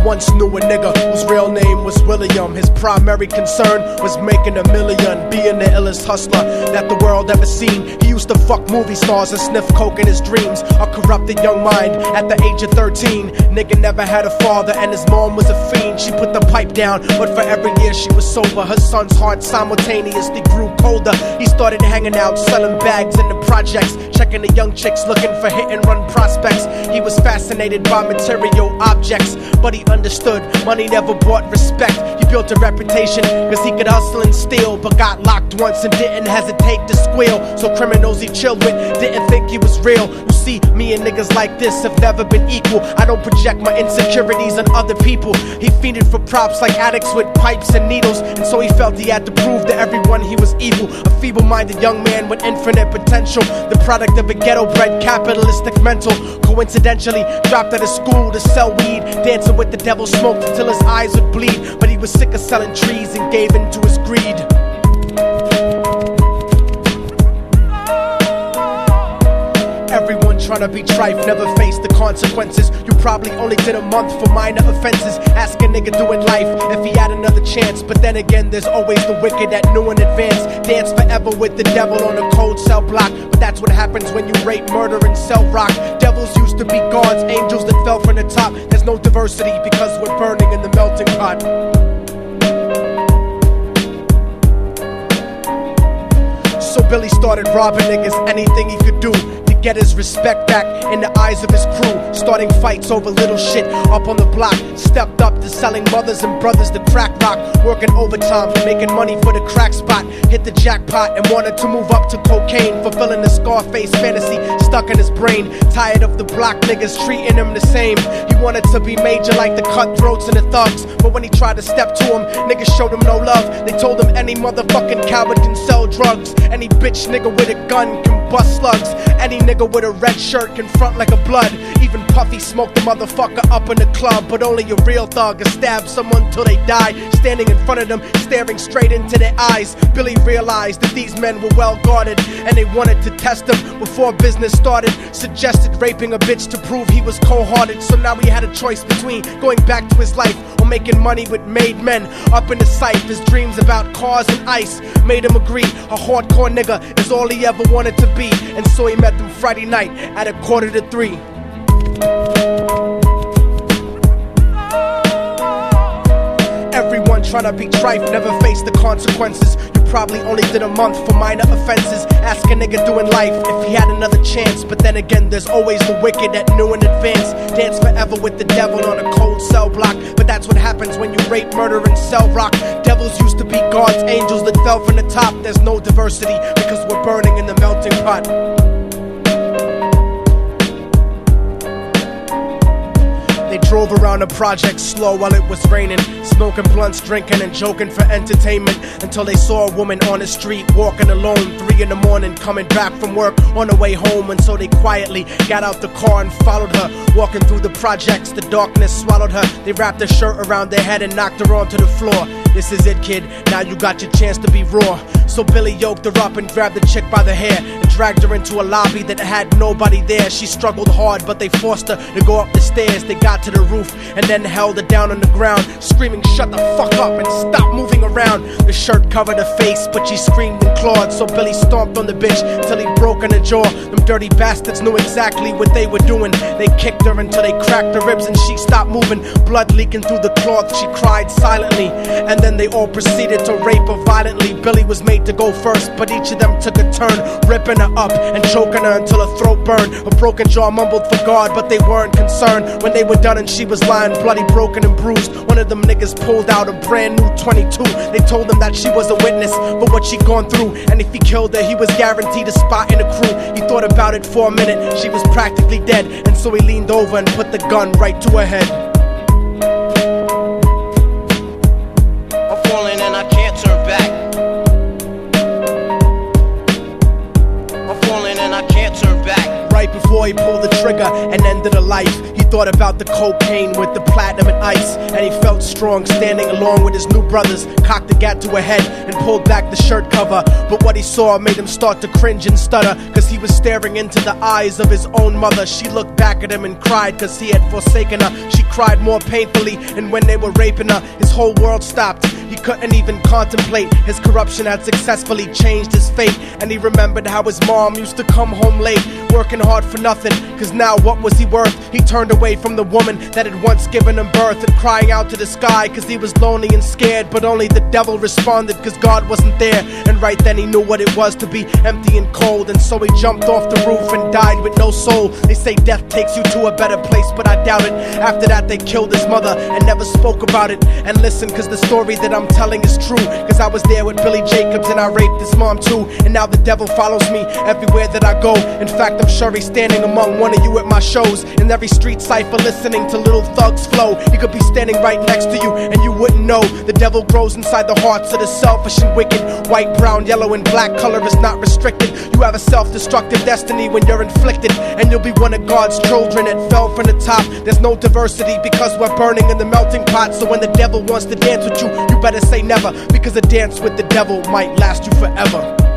once knew a nigga whose real name was William. His primary concern was making $1 million, being the illest hustler that the world ever seen. He used to fuck movie stars and sniff coke in his dreams. A corrupted young mind at the age of 13. Nigga never had a father and his mom was a fiend. She put the pipe down, but for every year she was sober, her son's heart simultaneously grew colder. He started hanging out, selling bags in the projects, checking the young chicks looking for hit and run prospects. He was fascinated by material objects, but he understood money never brought respect. He built a reputation cause he could hustle and steal, but got locked once and didn't hesitate to squeal. So criminals he chilled with didn't think he was real. You see, me and niggas like this have never been equal. I don't project my insecurities on other people. He fiended for props like addicts with pipes and needles, and so he felt he had to prove to everyone he was evil. A feeble-minded young man with infinite potential, the product of a ghetto-bred capitalistic mental. Coincidentally dropped out of school to sell weed, dancing with the devil, smoked until his eyes would bleed. But he was sick of selling trees and gave in to his greed. Everyone tryna be trife, never face the consequences. You probably only did a month for minor offenses. Ask a nigga doing life if he had another chance. But then again, there's always the wicked that knew in advance. Dance forever with the devil on a cold cell block. But that's what happens when you rape, murder, and sell rock. Devils used to be gods, angels that fell from the top. There's no diversity because we're burning in the melting pot. So Billy started robbing niggas, anything he could do to get his respect back in the eyes of his crew. Starting fights over little shit up on the block. Stepped up to selling mothers and brothers the crack rock. Working overtime, making money for the crack spot. Hit the jackpot and wanted to move up to cocaine, fulfilling the Scarface fantasy stuck in his brain. Tired of the block niggas treating him the same. He wanted to be major like the cutthroats and the thugs, but when he tried to step to him, niggas showed him no love. They told him any motherfucking coward can sell drugs. Any bitch nigga with a gun can bust slugs. Any nigga with a red shirt can front like a blood. Even Puffy smoked the motherfucker up in the club. But only a real thug can stab someone till they die. Standing in front of them, staring straight into their eyes, Billy realized that these men were well guarded, and they wanted to test him before business started. Suggested raping a bitch to prove he was cold-hearted. So now he had a choice between going back to his life or making money with made men. Up in the sight, his dreams about cars and ice made him agree a hardcore nigga is all he ever wanted to be. And so he met them Friday night at 2:45. Everyone tryna be trife, never face the consequences. You probably only did a month for minor offenses. Ask a nigga doing life if he had another chance. But then again, there's always the wicked that knew in advance. Dance forever with the devil on a cold cell block. But that's what happens when you rape, murder, and sell rock. Devils used to be gods, angels that fell from the top. There's no diversity because we're burning in the melting pot. They drove around the project slow while it was raining, smoking blunts, drinking and joking for entertainment, until they saw a woman on the street walking alone, 3 in the morning, coming back from work on her way home. And so they quietly got out the car and followed her. Walking through the projects, the darkness swallowed her. They wrapped her shirt around their head and knocked her onto the floor. This is it, kid, now you got your chance to be raw. So Billy yoked her up and grabbed the chick by the hair and dragged her into a lobby that had nobody there. She struggled hard, but they forced her to go up the stairs. They got to the roof and then held her down on the ground, screaming, "Shut the fuck up and stop moving around." The shirt covered her face, but she screamed and clawed. So Billy stomped on the bitch till he broke in her jaw. Them dirty bastards knew exactly what they were doing. They kicked her until they cracked her ribs and she stopped moving. Blood leaking through the cloth, she cried silently. And then they all proceeded to rape her violently. Billy was made to go first, but each of them took a turn, ripping her up and choking her until her throat burned. Her broken jaw mumbled for God, but they weren't concerned. When they were done and she was lying bloody, broken and bruised, one of them niggas pulled out a brand new 22. They told him that she was a witness for what she'd gone through, and if he killed her, he was guaranteed a spot in the crew. He thought about it for a minute, she was practically dead, and so he leaned over and put the gun right to her head. I'm falling and I can't turn back. I'm falling and I can't turn back. Right before he pulled the trigger and ended her life, he thought about the cocaine with the platinum and ice, and he felt strong standing along with his new brothers. Cocked the gat to her head and pulled back the shirt cover, but what he saw made him start to cringe and stutter, cause he was staring into the eyes of his own mother. She looked back at him and cried cause he had forsaken her. She cried more painfully, and when they were raping her, his whole world stopped. He couldn't even contemplate. His corruption had successfully changed his fate, and he remembered how his mom used to come home late, working hard for nothing, cause now what was he worth? He turned away from the woman that had once given him birth, and crying out to the sky cause he was lonely and scared. But only the devil responded cause God wasn't there, and right then he knew what it was to be empty and cold. And so he jumped off the roof and died with no soul. They say death takes you to a better place, but I doubt it. After that they killed his mother and never spoke about it. And listen, cause the story that I'm telling is true, cause I was there with Billy Jacobs and I raped his mom too. And now the devil follows me everywhere that I go. In fact, I'm sure he's standing among one of you at my shows, in every street cipher listening to little thugs flow. He could be standing right next to you and you wouldn't know. The devil grows inside the hearts of the selfish and wicked. White, brown, yellow and black color is not restricted. You have a self-destructive destiny when you're inflicted, and you'll be one of God's children that fell from the top. There's no diversity because we're burning in the melting pot. So when the devil wants to dance with you, you better say never, because a dance with the devil might last you forever.